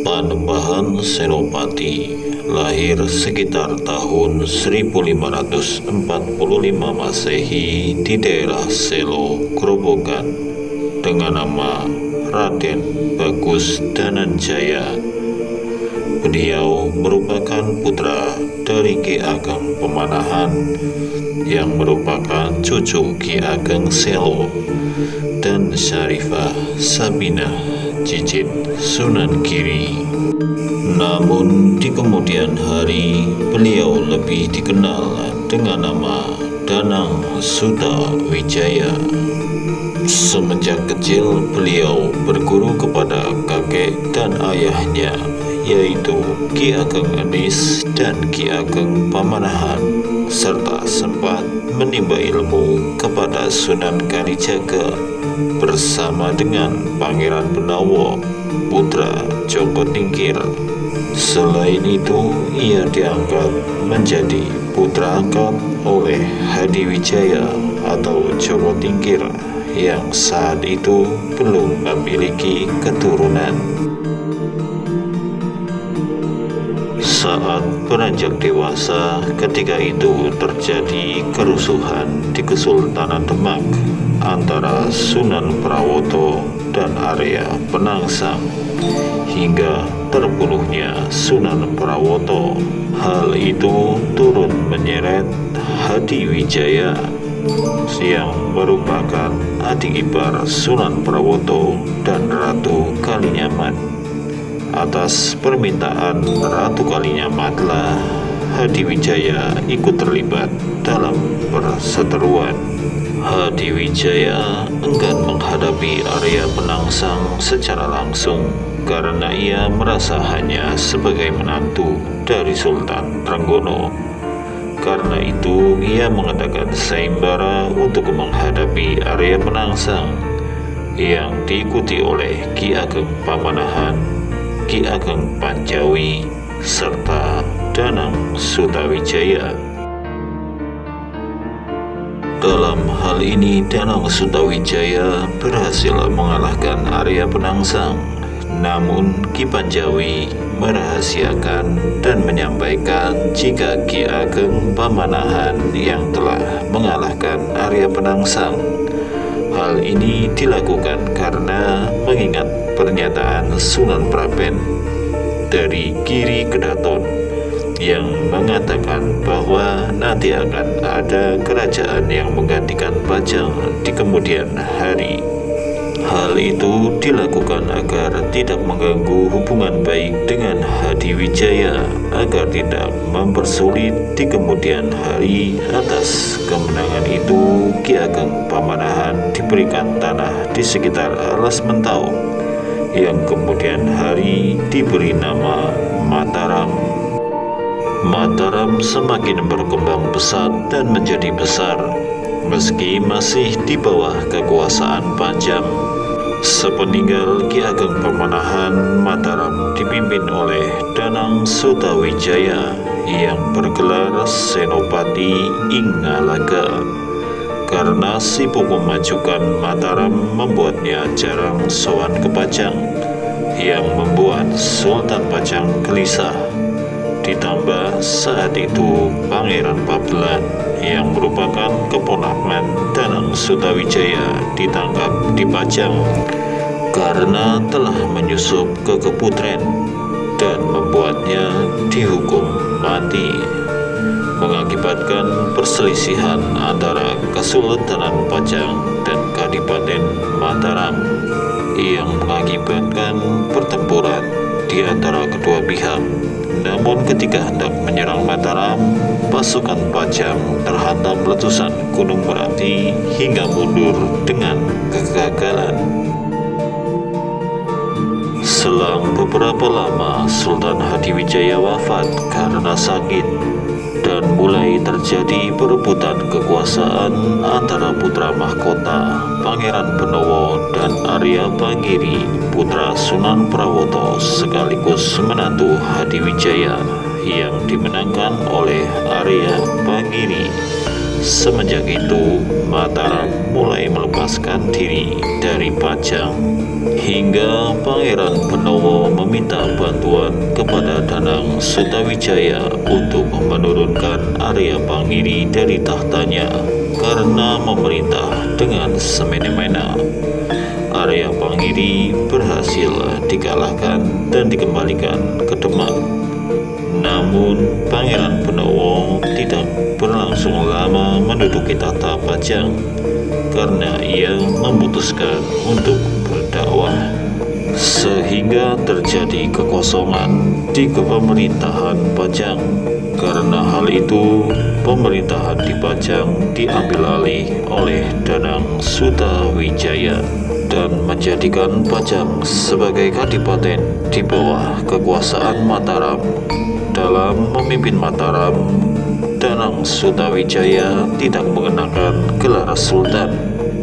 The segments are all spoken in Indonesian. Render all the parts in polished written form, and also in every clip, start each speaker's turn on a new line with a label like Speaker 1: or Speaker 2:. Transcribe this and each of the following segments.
Speaker 1: Panembahan Senopati lahir sekitar tahun 1545 Masehi di daerah Selo, Grobogan dengan nama Raden Bagus Dananjaya. Beliau merupakan putra dari Ki Ageng Pamanahan yang merupakan cucu Ki Ageng Selo dan Syarifah Sabinah Cicit Sunan Giri. Namun di kemudian hari beliau lebih dikenal dengan nama Danang Sutawijaya. Semenjak kecil beliau berguru kepada kakek dan ayahnya, yaitu Ki Ageng Enis dan Ki Ageng Pamanahan, serta sempat menimba ilmu kepada Sunan Kalijaga bersama dengan Pangeran Benawa, putra Joko Tingkir. Selain itu, ia diangkat menjadi putra angkat oleh Hadiwijaya atau Joko Tingkir yang saat itu belum memiliki keturunan. Saat beranjak dewasa, ketika itu terjadi kerusuhan di Kesultanan Demak antara Sunan Prawoto dan Arya Penangsang hingga terbunuhnya Sunan Prawoto. Hal itu turut menyeret Hadiwijaya yang merupakan adik ipar Sunan Prawoto dan Ratu Kalinyamat. Atas permintaan Ratu Kalinyamatlah Hadiwijaya ikut terlibat dalam perseteruan. Hadiwijaya enggan menghadapi Arya Penangsang secara langsung karena ia merasa hanya sebagai menantu dari Sultan Trenggono. Karena itu ia mengadakan sayembara untuk menghadapi Arya Penangsang yang diikuti oleh Ki Ageng Pamanahan, Ki Ageng Panjawi, serta Danang Sutawijaya. Dalam hal ini Danang Sutawijaya berhasil mengalahkan Arya Penangsang. Namun Ki Panjawi merahasiakan dan menyampaikan jika Ki Ageng Pamanahan yang telah mengalahkan Arya Penangsang. Hal ini dilakukan karena mengingat pernyataan Sunan Praben dari Giri Kedaton yang mengatakan bahwa nanti akan ada kerajaan yang menggantikan Pajang di kemudian hari. Hal itu dilakukan agar tidak mengganggu hubungan baik dengan Hadiwijaya, agar tidak mempersulit di kemudian hari. Atas kemenangan itu, Ki Ageng Pamanahan diberikan tanah di sekitar Alas Mentau, yang kemudian hari diberi nama Mataram. Mataram semakin berkembang pesat dan menjadi besar, meski masih di bawah kekuasaan Panjang. Sepeninggal Ki Ageng Pamanahan, Mataram dipimpin oleh Danang Sutawijaya yang bergelar Senopati Ingalaga. Karena sibuk memajukan Mataram membuatnya jarang sowan ke Pajang, yang membuat Sultan Pajang gelisah. Ditambah saat itu Pangeran Pabelan yang merupakan keponakan Danang Sutawijaya ditangkap di Pajang karena telah menyusup ke keputren dan membuatnya dihukum mati, mengakibatkan perselisihan antara Kesultanan Pajang dan Kadipaten Mataram yang mengakibatkan pertempuran di antara kedua pihak. Namun ketika hendak menyerang Mataram, pasukan Pajang terhantam letusan Gunung Merapi hingga mundur dengan kegagalan. Selang beberapa lama, Sultan Hadiwijaya wafat karena sakit, dan mulai terjadi perebutan kekuasaan antara putra mahkota Pangeran Benowo dan Arya Panggiri, putra Sunan Prawoto sekaligus menantu Hadiwijaya, yang dimenangkan oleh Arya Panggiri. Semenjak itu, Mataram mulai melepaskan diri dari Pajang, hingga Pangeran Benowo meminta bantuan kepada Danang Sutawijaya untuk menurunkan Arya Panggiri dari tahtanya karena memerintah dengan semena-mena. Arya Panggiri berhasil dikalahkan dan dikembalikan ke Demak. Namun, Pangeran Benowo tidak berlangsung lama menduduki tahta Pajang karena ia memutuskan untuk berdakwah, sehingga terjadi kekosongan di kepemerintahan Pajang. Karena hal itu, pemerintahan di Pajang diambil alih oleh Danang Sutawijaya dan menjadikan Pajang sebagai kadipaten di bawah kekuasaan Mataram. Dalam memimpin Mataram, Danang Sutawijaya tidak mengenakan gelar Sultan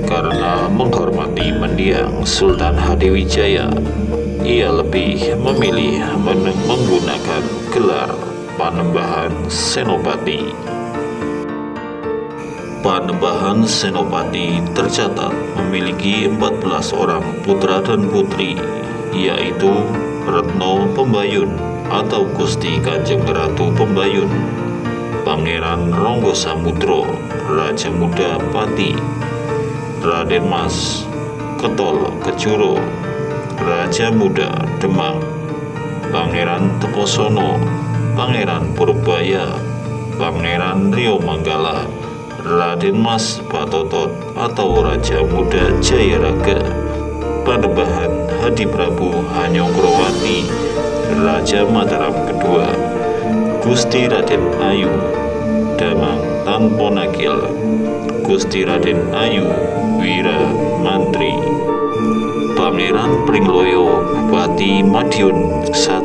Speaker 1: karena menghormati mendiang Sultan Hadiwijaya. Ia lebih memilih menggunakan gelar Panembahan Senopati. Panembahan Senopati tercatat memiliki 14 orang putra dan putri, yaitu Retno Pembayun atau Gusti Kanjeng Ratu Pembayun, Pangeran Ronggo Samudro, Raja Muda Pati, Raden Mas Ketol Kejuro, Raja Muda Demak, Pangeran Teposono, Pangeran Purbaya, Pangeran Rio Manggala, Raden Mas Patotot atau Raja Muda Jayaraga, Panembahan Hadi Prabu Hanyokroati, Raja Mataram kedua, Gusti Raden Ayu Damang Tanponakil, Gusti Raden Ayu Wira Mantri, Pangeran Pringloyo Bupati Madiun I,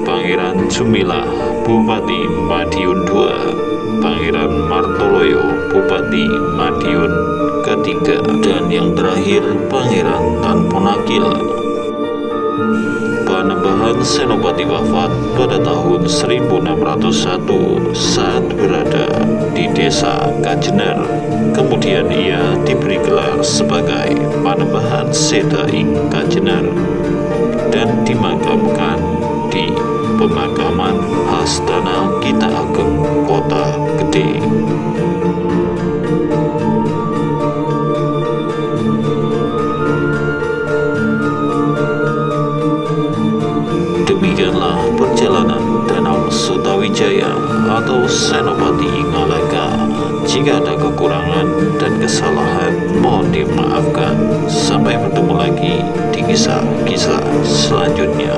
Speaker 1: Pangeran Jumilah Bupati Madiun II, Pangeran Martoloyo Bupati Madiun ketiga, dan yang terakhir Pangeran Tanponakil. Panembahan Senopati wafat pada tahun 1601 saat berada di desa Kajenar. Kemudian ia diberi gelar sebagai Panembahan Seta ing Kajenar dan dimakamkan di pemakaman Hastana Kita Ageng, Kota Gede. Demikianlah perjalanan Danang Sutawijaya atau Senopati Ngalaka. Jika ada kekurangan dan kesalahan, mohon dimaafkan. Sampai bertemu lagi di kisah-kisah selanjutnya.